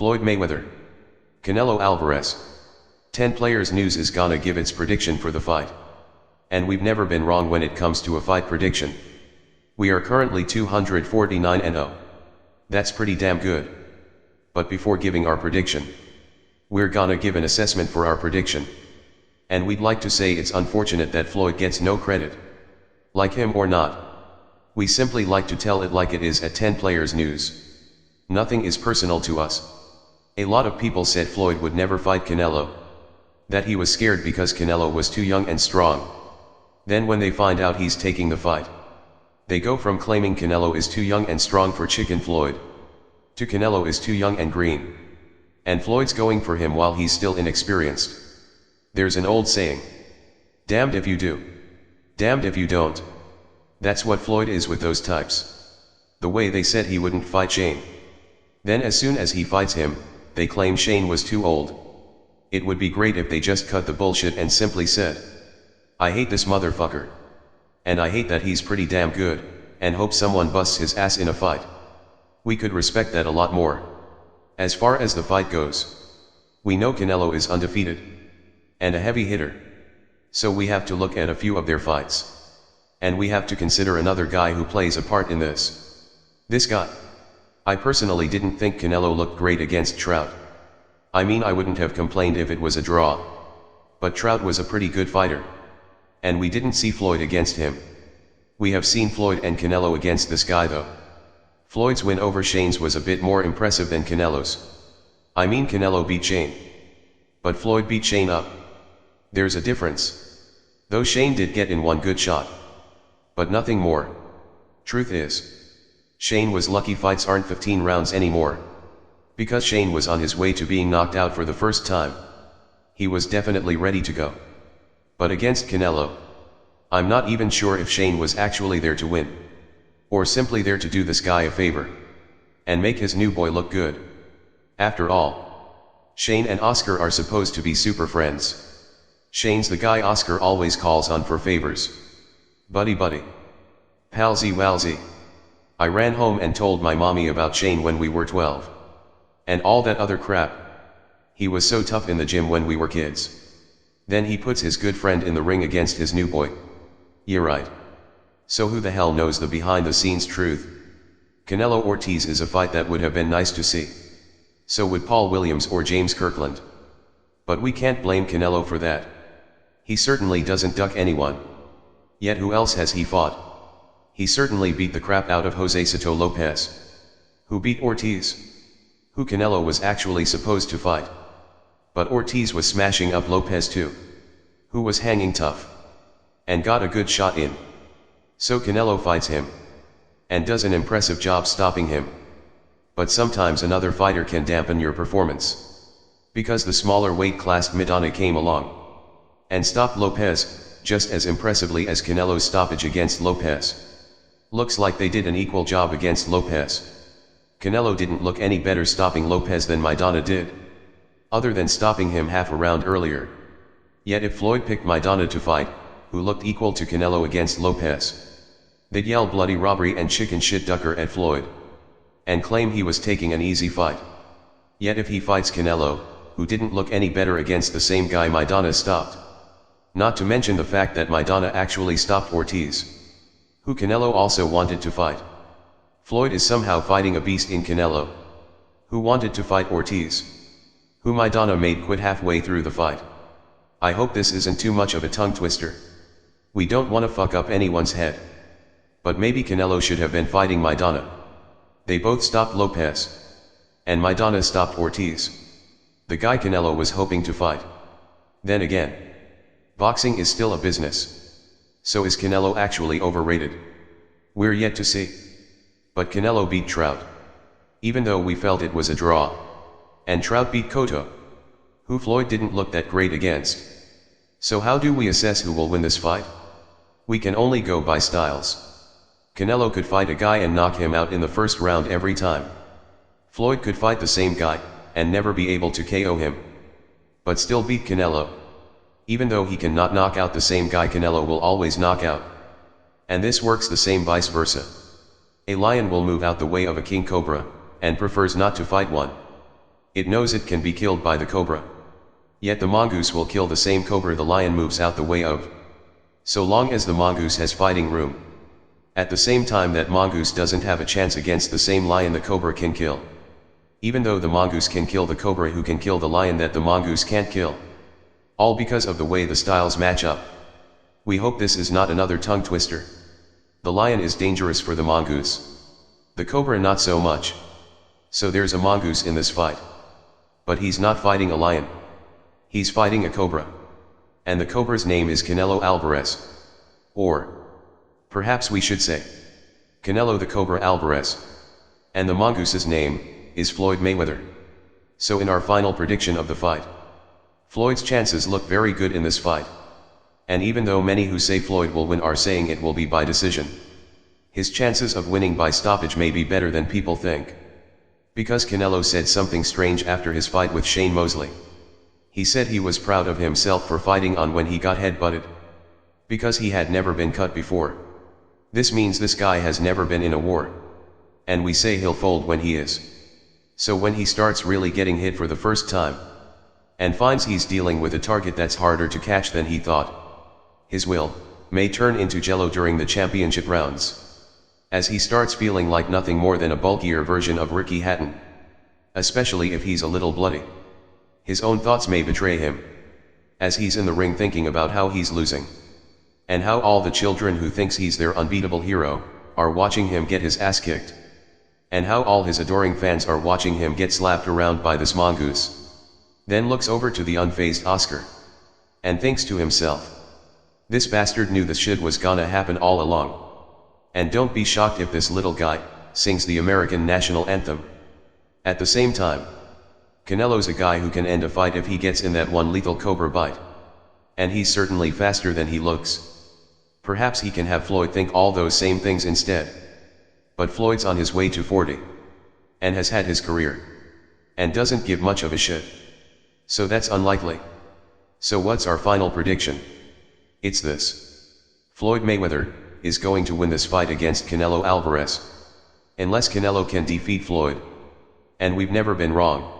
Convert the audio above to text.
Floyd Mayweather. Canelo Alvarez. 10 Players News is gonna give its prediction for the fight. And we've never been wrong when it comes to a fight prediction. We are currently 249-0. That's pretty damn good. But before giving our prediction, we're gonna give an assessment for our prediction. And we'd like to say it's unfortunate that Floyd gets no credit. Like him or not. We simply like to tell it like it is at 10 Players News. Nothing is personal to us. A lot of people said Floyd would never fight Canelo. That he was scared because Canelo was too young and strong. Then when they find out he's taking the fight, they go from claiming Canelo is too young and strong for Chicken Floyd, to Canelo is too young and green. And Floyd's going for him while he's still inexperienced. There's an old saying. Damned if you do. Damned if you don't. That's what Floyd is with those types. The way they said he wouldn't fight Shane. Then as soon as he fights him, they claim Shane was too old. It would be great if they just cut the bullshit and simply said, I hate this motherfucker. And I hate that he's pretty damn good, and hope someone busts his ass in a fight. We could respect that a lot more. As far as the fight goes, we know Canelo is undefeated. And a heavy hitter. So we have to look at a few of their fights. And we have to consider another guy who plays a part in this. This guy. I personally didn't think Canelo looked great against Trout. I mean, I wouldn't have complained if it was a draw. But Trout was a pretty good fighter. And we didn't see Floyd against him. We have seen Floyd and Canelo against this guy though. Floyd's win over Shane's was a bit more impressive than Canelo's. I mean, Canelo beat Shane. But Floyd beat Shane up. There's a difference. Though Shane did get in one good shot. But nothing more. Truth is, Shane was lucky fights aren't 15 rounds anymore. Because Shane was on his way to being knocked out for the first time. He was definitely ready to go. But against Canelo, I'm not even sure if Shane was actually there to win. Or simply there to do this guy a favor. And make his new boy look good. After all, Shane and Oscar are supposed to be super friends. Shane's the guy Oscar always calls on for favors. Buddy. Palsy walsy. I ran home and told my mommy about Shane when we were 12. And all that other crap. He was so tough in the gym when we were kids. Then he puts his good friend in the ring against his new boy. Yeah, right. So who the hell knows the behind the scenes truth? Canelo Ortiz is a fight that would have been nice to see. So would Paul Williams or James Kirkland. But we can't blame Canelo for that. He certainly doesn't duck anyone. Yet who else has he fought? He certainly beat the crap out of Jose Soto Lopez. Who beat Ortiz? Who Canelo was actually supposed to fight. But Ortiz was smashing up Lopez too. Who was hanging tough. And got a good shot in. So Canelo fights him. And does an impressive job stopping him. But sometimes another fighter can dampen your performance. Because the smaller weight class Maidana came along. And stopped Lopez, just as impressively as Canelo's stoppage against Lopez. Looks like they did an equal job against Lopez. Canelo didn't look any better stopping Lopez than Maidana did. Other than stopping him half a round earlier. Yet if Floyd picked Maidana to fight, who looked equal to Canelo against Lopez, they'd yell bloody robbery and chicken shit ducker at Floyd. And claim he was taking an easy fight. Yet if he fights Canelo, who didn't look any better against the same guy Maidana stopped. Not to mention the fact that Maidana actually stopped Ortiz. Who Canelo also wanted to fight. Floyd is somehow fighting a beast in Canelo. Who wanted to fight Ortiz. Who Maidana made quit halfway through the fight. I hope this isn't too much of a tongue twister. We don't want to fuck up anyone's head. But maybe Canelo should have been fighting Maidana. They both stopped Lopez. And Maidana stopped Ortiz. The guy Canelo was hoping to fight. Then again. Boxing is still a business. So is Canelo actually overrated? We're yet to see. But Canelo beat Trout. Even though we felt it was a draw. And Trout beat Cotto. Who Floyd didn't look that great against. So how do we assess who will win this fight? We can only go by styles. Canelo could fight a guy and knock him out in the first round every time. Floyd could fight the same guy, and never be able to KO him. But still beat Canelo. Even though he cannot knock out the same guy, Canelo will always knock out. And this works the same vice versa. A lion will move out the way of a king cobra, and prefers not to fight one. It knows it can be killed by the cobra. Yet the mongoose will kill the same cobra the lion moves out the way of. So long as the mongoose has fighting room. At the same time that mongoose doesn't have a chance against the same lion the cobra can kill. Even though the mongoose can kill the cobra who can kill the lion that the mongoose can't kill. All because of the way the styles match up. We hope this is not another tongue twister. The lion is dangerous for the mongoose. The cobra not so much. So there's a mongoose in this fight. But he's not fighting a lion. He's fighting a cobra. And the cobra's name is Canelo Alvarez. Or, perhaps we should say, Canelo the Cobra Alvarez. And the mongoose's name is Floyd Mayweather. So in our final prediction of the fight, Floyd's chances look very good in this fight. And even though many who say Floyd will win are saying it will be by decision, his chances of winning by stoppage may be better than people think. Because Canelo said something strange after his fight with Shane Mosley. He said he was proud of himself for fighting on when he got headbutted. Because he had never been cut before. This means this guy has never been in a war. And we say he'll fold when he is. So when he starts really getting hit for the first time, and finds he's dealing with a target that's harder to catch than he thought, his will may turn into jello during the championship rounds. As he starts feeling like nothing more than a bulkier version of Ricky Hatton. Especially if he's a little bloody. His own thoughts may betray him. As he's in the ring thinking about how he's losing. And how all the children who thinks he's their unbeatable hero, are watching him get his ass kicked. And how all his adoring fans are watching him get slapped around by this mongoose. Then looks over to the unfazed Oscar. And thinks to himself. This bastard knew this shit was gonna happen all along. And don't be shocked if this little guy sings the American national anthem. At the same time, Canelo's a guy who can end a fight if he gets in that one lethal cobra bite. And he's certainly faster than he looks. Perhaps he can have Floyd think all those same things instead. But Floyd's on his way to 40. And has had his career. And doesn't give much of a shit. So that's unlikely. So what's our final prediction? It's this. Floyd Mayweather is going to win this fight against Canelo Alvarez. Unless Canelo can defeat Floyd. And we've never been wrong.